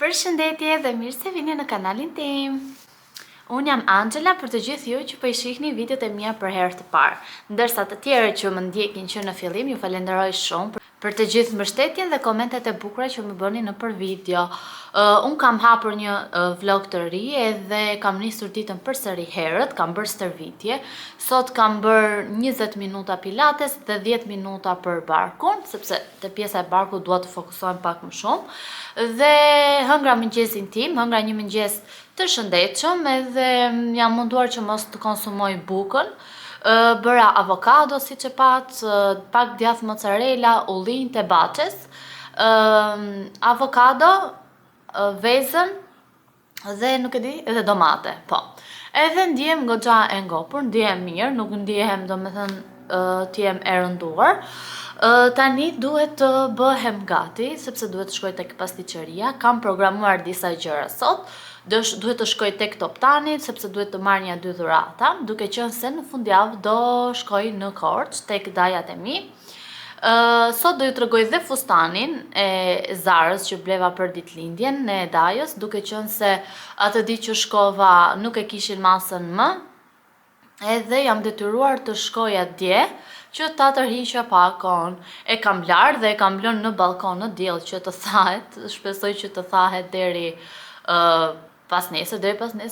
Përshëndetje dhe mirë se vini në kanalin tim. Unë jam Angela për të gjithë ju që po i shihni videot e mia për herë të parë. Ndërsa të tjerë që më ndjekin që në fillim, ju falenderoj shumë për të gjithë mbështetjen dhe komentet e bukura që më bëni nëpër video. Unë kam hapur një vlog të ri edhe kam nisur ditën përsëri herët, kam bërë stërvitje. Sot kam bërë 20 minuta pilates dhe 10 minuta për barkun, sepse te pjesa e barkut dua të fokusohem pak më shumë. Dhe hëngra mëngjesin tim, hëngra një mëngjes të shëndetshëm edhe jam munduar që mos të konsumoj bukën. Bëra avokado siç e pat, pak djath mozzarella, ullin të baçes, avokado, vezën dhe nuk e di, edhe domate, po. Edhe ndihem goxha e ngopur, ndihem mirë, nuk ndihem domethënë të jem e rënduar. Tani duhet të bëhem gati, sepse duhet të shkoj tek pasticceria, kam programuar disa gjëra sot. Duhet të shkoj tek Toptani, sepse duhet të marr një 2 dhurata, duke qenë se në fundjavë do shkoj në Korç tek dajat e mi. Sot do ju tregoj dhe fustanin e Zarës që bleva për ditëlindjen e Dajës, duke qenë se atë ditë që shkova nuk e kishin masën më, edhe jam detyruar të shkoj atje që ta tërhiqja pakon. E kam larë dhe e kam lënë në balkon në diell që të thahet, shpresoj që të thahet deri pas nesër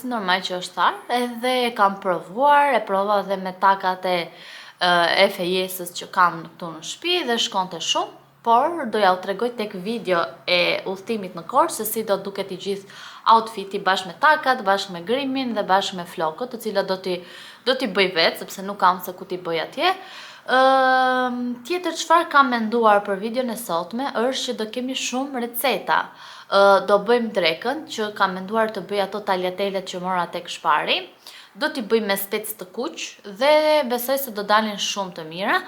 normal që është tharë, edhe e kam provuar, e prova dhe me takat e fejesës që kam këtu në shtëpi dhe shkonte shumë, por do ja u tregoj tek video e udhëtimit në Korçë se si do duket i gjithë outfiti bashkë me takat, bashkë me grimin dhe bashkë me flokët, të cilat do t'i bëj vetë, sepse nuk kam se ku t'i bëj atje. Tjetër çfarë kam menduar për videon e sotme është që do kemi shumë receta. Do bëjmë drekën që kam menduar të bëj ato tagliatellet që mora tek Shpari. Do t'i bëj me specë të kuq dhe besoj se do dalin shumë të mira.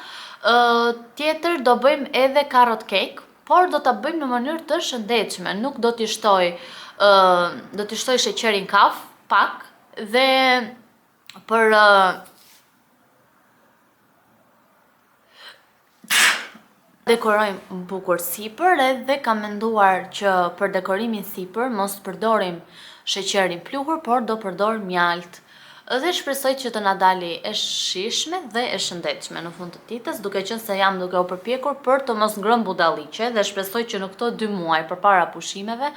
Tjetër do bëjmë edhe carrot cake, por do ta bëjmë në mënyrë të shëndetshme, nuk do t'i shtoj sheqerin kaf pak dhe për dekorojmë bukur sipër, edhe kam menduar që për dekorimin sipër mos përdorim sheqerin pluhur, por do përdor mjalt. Dhe shpresoj që të na dali e shishme dhe e shëndetshme në fund të ditës, duke qenë se jam duke u përpjekur për të mos ngrënë budalliqe dhe shpresoj që në këto 2 muaj përpara pushimeve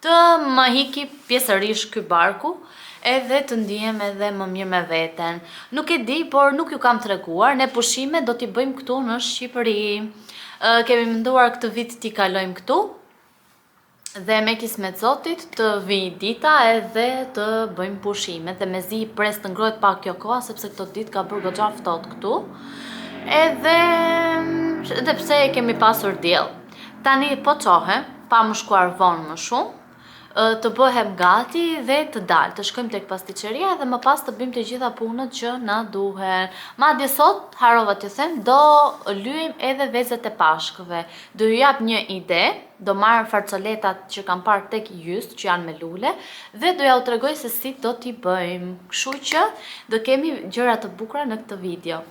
të më hiki pjesërisht ky barku, edhe të ndihem edhe më mirë me veten. Nuk e di, por nuk ju kam treguar, ne pushime do t'i bëjmë këtu në Shqipëri. Kemi menduar këtë vit t'i kalojmë këtu, dhe me kismet Zotit të vi dita edhe të bëjmë pushime, dhe mezi i pres të ngrohet pak kjo koha, sepse këto ditë ka bërë goxha ftohtë këtu, edhe pse e kemi pasur diell. Tani po çohem, pa më shkuar vonë më shumë, të bëhem gati dhe të dalë, të shkojmë tek pasticceria dhe më pas të bëjmë të gjitha punët që na duhen. Madje sot, harova t'ju them, do lyejm edhe vezët e pashkëve. Do ju jap një ide, do marr farcoletat që kam parë tek Jyst, që janë me lule, dhe do ja u tregoj se si do t'i bëjmë. Kështu që do kemi gjëra të bukura në këtë video.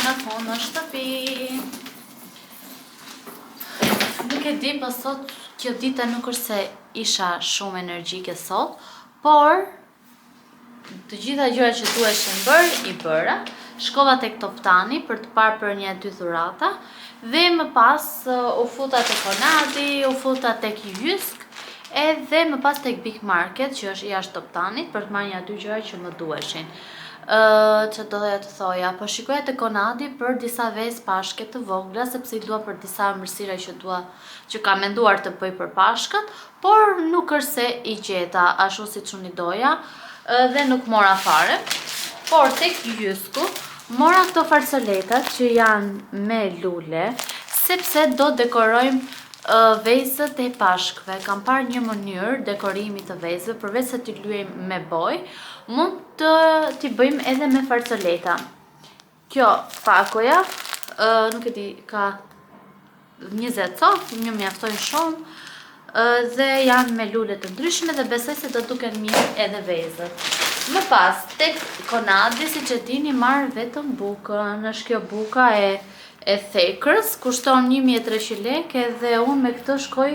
Në fund në shtëpi. Nuk e di, po sot kjo dita nuk është se isha shumë energjike sot, por të gjitha gjërat që duheshin bërë i bëra. Shkova tek Toptani për të parë për 1-2 dhurata dhe më pas u futa tek Konadi, u futa tek Jysk, edhe më pas tek Big Market që është jashtë Toptanit për të marrë 1-2 gjëra që më duheshin. Që do dhe të thoja, po shikoja të Konadi për disa vezë pashke të vogla, sepse i dua për disa mërsira që kam menduar të bëj për pashkët, por nuk është se i gjeta ashtu si që një doja dhe nuk mora fare. Por tek Jysku mora këto farcoletat që janë me lule, sepse do dekorojmë vezët e pashkëve. Kam parë një mënyrë dekorimi të vezëve, përveç se t'i luajmë me bojë, mund t'i bëjmë edhe me farcoleta. Kjo pakoja, nuk e di, ka 20 cop, një mjaftojnë shumë, dhe janë me lule të ndryshme dhe besoj se do duken mirë edhe vezët. Më pas, tek Konadi, si që dini, marrë vetëm bukën, është kjo buka e thekrës, kushton 1300 lekë dhe unë me këtë shkoj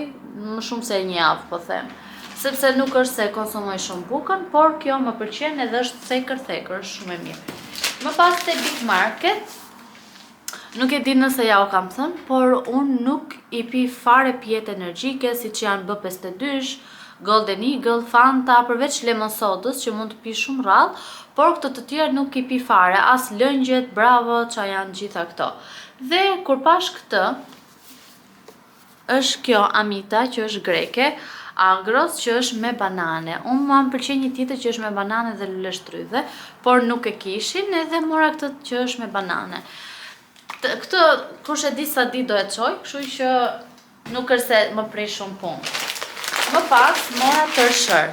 më shumë se një javë, po them. Sepse nuk është se konsumoj shumë bukën, por kjo më pëlqen edhe është thekër, është shumë e mirë. Më pas te Big Market, nuk e di nëse ja o kam thënë, por unë nuk i pi fare pjetë energjike, si që janë B52, Golden Eagle, Fanta, përveç lemon sodës që mund të pi shumë rrallë, por këto të tjerë nuk i pi fare, as lëngjet, Bravo, që janë gjitha këto. Dhe kur pash këtë, është kjo Amita që është greke, Agros që është me banane. Unë më pëlqen një tjetër që është me banane dhe lule shtrydhe, por nuk e kishin edhe mora këtë që është me banane. Këtë kush e di sa di do e çoj, kështu që nuk është se më prej shumë punë. Më pas mora tërshër.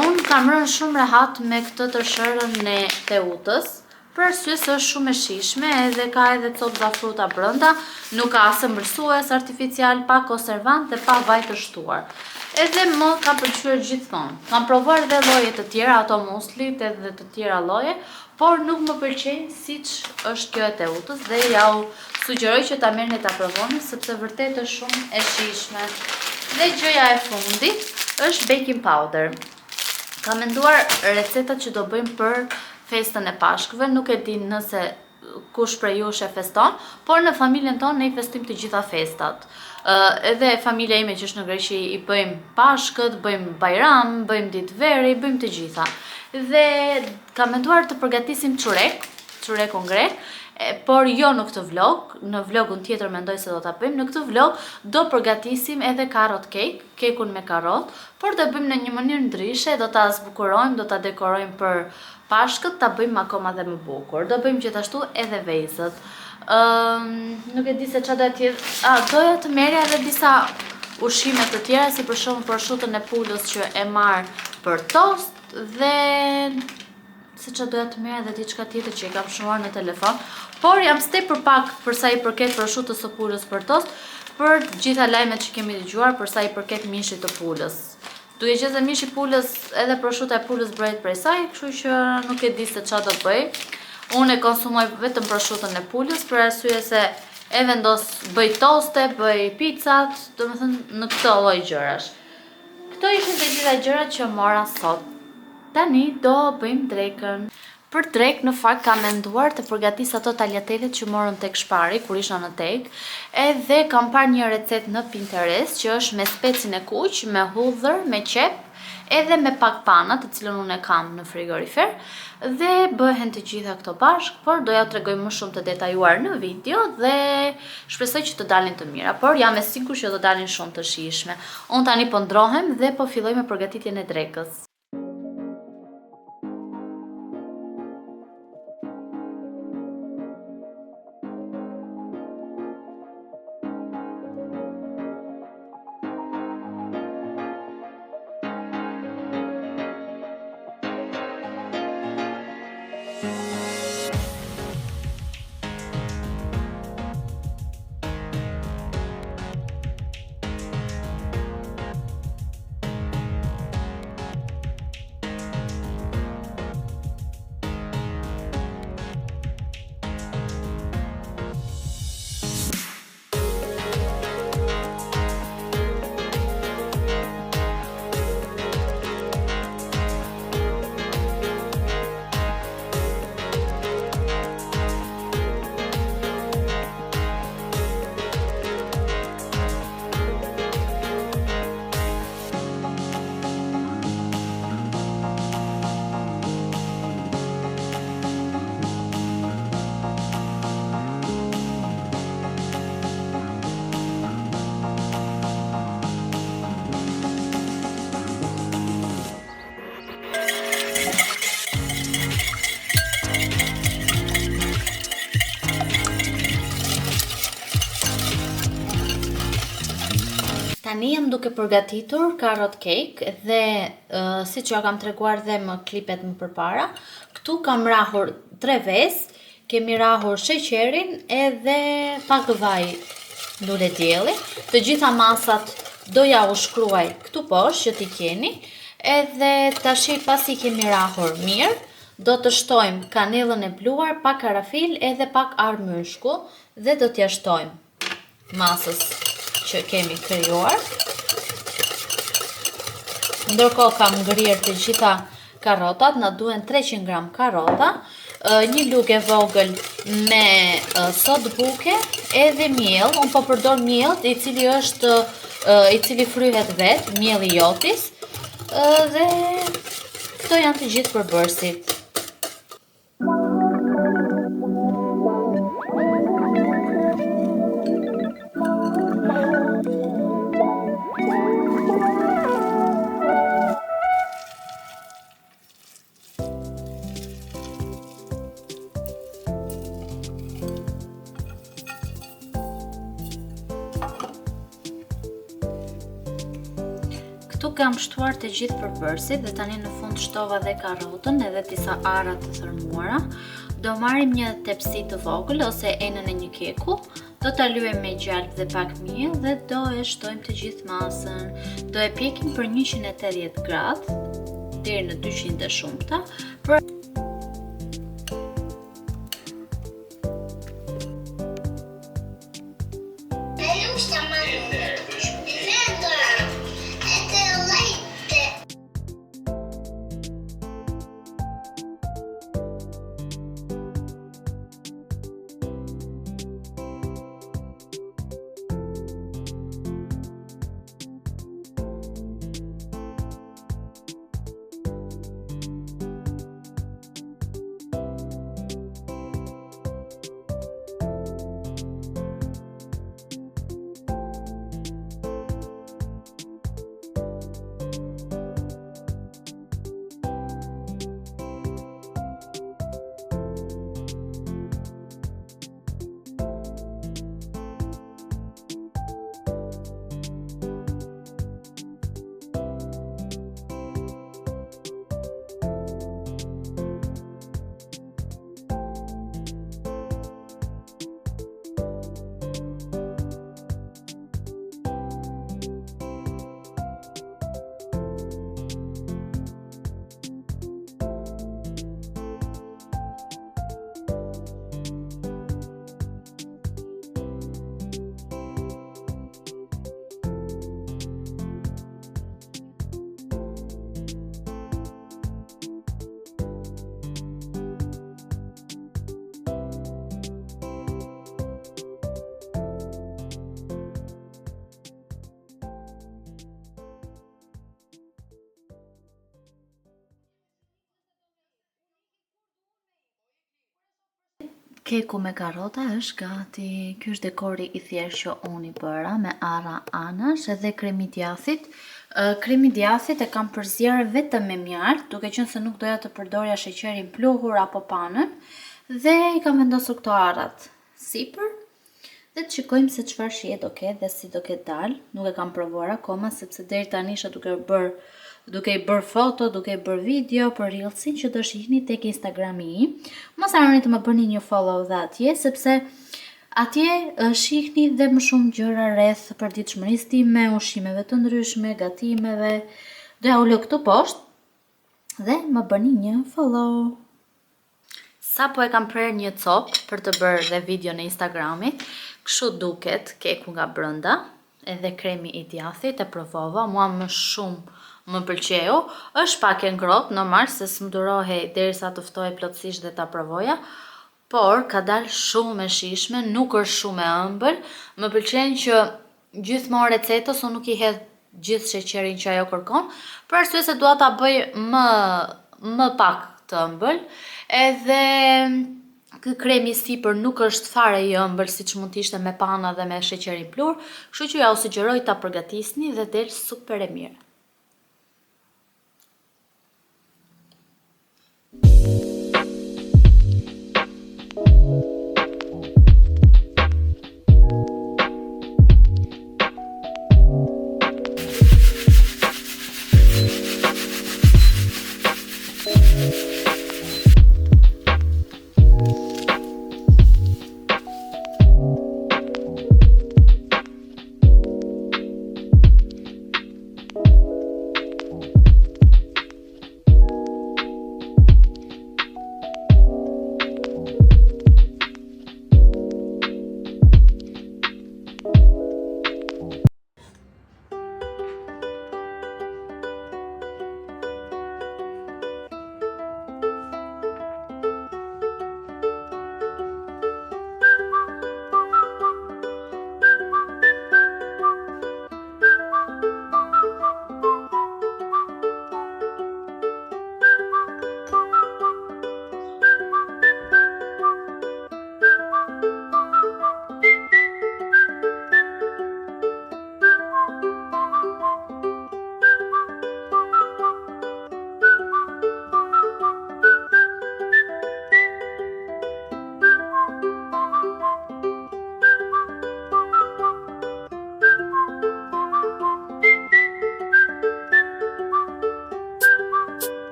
Unë kam rënë shumë rehat me këtë tërshërën e Teutës, për arsye se është shumë e shishme edhe ka edhe copë nga fruta brenda, nuk ka as ëmbëlsues artificial, pa konservant dhe pa vaj të shtuar. Edhe më ka pëlqyer gjithmonë. Kam provuar edhe lloje të tjera, ato muslit edhe të tjera lloje, por nuk më pëlqejnë siç është kjo e Teutës dhe ja u sugjeroj që ta merrni ta provoni sepse vërtet është shumë e shishme. Dhe gjëja e fundit është baking powder. Kam menduar recetat që do bëjmë për festën e pashkëve, nuk e di nëse kush prej jush e feston, por në familjen tonë ne i festojmë të gjitha festat. Edhe familja ime që është në Greqi i bëjmë pashkët, bëjmë bajram, bëjmë ditë vere, i bëjmë të gjitha. Dhe kam menduar të përgatisim çurekun grek, por jo në këtë vlog, në vlogun tjetër mendoj se do ta bëjmë. Në këtë vlog do përgatisim edhe carrot cake, kekun me karrot, por do bëjmë në një mënyrë ndryshe, do ta zbukurojmë, do ta dekorojmë për Pashkët, ta bëjmë akoma dhe më bukur. Do bëjmë gjithashtu edhe vezët. Nuk e di se çfarë do të jetë. Doja të merrja edhe disa ushqime të tjera, si për shembull prosciutton e pulës që e marr për tost dhe se që doja të merr edhe diçka tjetër që e kam shënuar në telefon, por jam tepër pak për sa i përket prosciuttos së pulës për tost, për gjitha lajmet që kemi dëgjuar për sa i përket mishit të pulës. Duke qenë se mishi i pulës edhe prosciutta e pulës bëhet prej saj, kështu që nuk e di se çfarë do bëj. Unë e konsumoj vetëm prosciutton e pulës për arsye se e vendos bëj toste, bëj picat, domethënë në këtë lloj gjërash. Këto ishin të gjitha gjërat që mora sot. Tani do bëjmë drekën. Për drek në fakt kam menduar të përgatis ato tagliatellet që morëm tek Shpari kur isha në tek, edhe kam parë një recetë në Pinterest që është me specin e kuq, me hudhër, me qep, edhe me pak pana, të cilën unë e kam në frigorifer, dhe bëhen të gjitha këto bashk, por do ja t'rregoj më shumë të detajuar në video dhe shpresoj që të dalin të mira, por jam e sigurt që do dalin shumë të shijshme. Unë tani po ndrohem dhe po filloj me përgatitjen e drekës. Tani jam duke përgatitur carrot cake dhe si që ja kam treguar dhe më klipet më përpara, këtu kam rahur 3 vezë, kemi rahur sheqerin edhe pak vaj lule dielli. Të gjitha masat do ja u shkruaj këtu poshtë që t'i keni, edhe tash pasi kemi rahur mirë, do të shtojmë kanellën e bluar, pak karafil edhe pak armyshku dhe do t'ja shtojmë masës që kemi krijuar. Ndërkohë kam ngrirë të gjitha karrotat, na duhen 300 gram karrota, një lugë e vogël me sod buke edhe miell. Unë po përdor miell i cili fryhet vet, mielli jotis, dhe këto janë të gjithë përbërësit. Këtu kam shtuar të gjithë përbërësit dhe tani në fund shtova dhe karrotën edhe disa ara të thërmuara. Do marrim një tepsi të vogël ose enën e një keku, do ta lyejmë me gjalp dhe pak miell dhe do e shtojmë të gjithë masën. Do e pjekim për 180 gradë deri në 200 e shumta. Keku me karrota është gati. Ky është dekori i thjeshtë që unë i bëra me ara anash edhe kremi djathit. Kremi djathit e kam përzierë vetëm me mjaltë, duke qenë se nuk doja të përdorja sheqerin pluhur apo panën, dhe i kam vendosur këto arat sipër. Dhe të shikojmë se çfarë shije do ketë dhe si do ketë dalë. Nuk e kam provuar akoma sepse deri tani isha duke i bërë foto, duke i bërë video për Reelsin që do shihni tek Instagrami im. Mos harroni të më bëni një follow dhe atje, sepse atje shihni dhe më shumë gjëra rreth përditshmërisë time, ushqimeve të ndryshme, gatimeve. Do ja ulë këtu poshtë dhe më bëni një follow. Sapo e kam prerë një copë për të bërë dhe video në Instagramit. Kështu duket keku nga brenda, edhe kremi i djathit e provova, mua më shumë më pëlqeu. Është pak e ngrohtë, normal se s'm durohej derisa të ftoj plotësisht dhe ta provoja, por ka dalë shumë e shijshme, nuk është shumë e ëmbël. Më pëlqen që gjithmonë recetës unë nuk i hedh gjithë sheqerin që ajo kërkon, për arsye se dua ta bëj më pak të ëmbël. Edhe ky kremi sipër nuk është fare i ëmbël siç mund të ishte me pana dhe me sheqerin pluhur, kështu që ja u sugjeroj ta përgatisni dhe del super e mirë.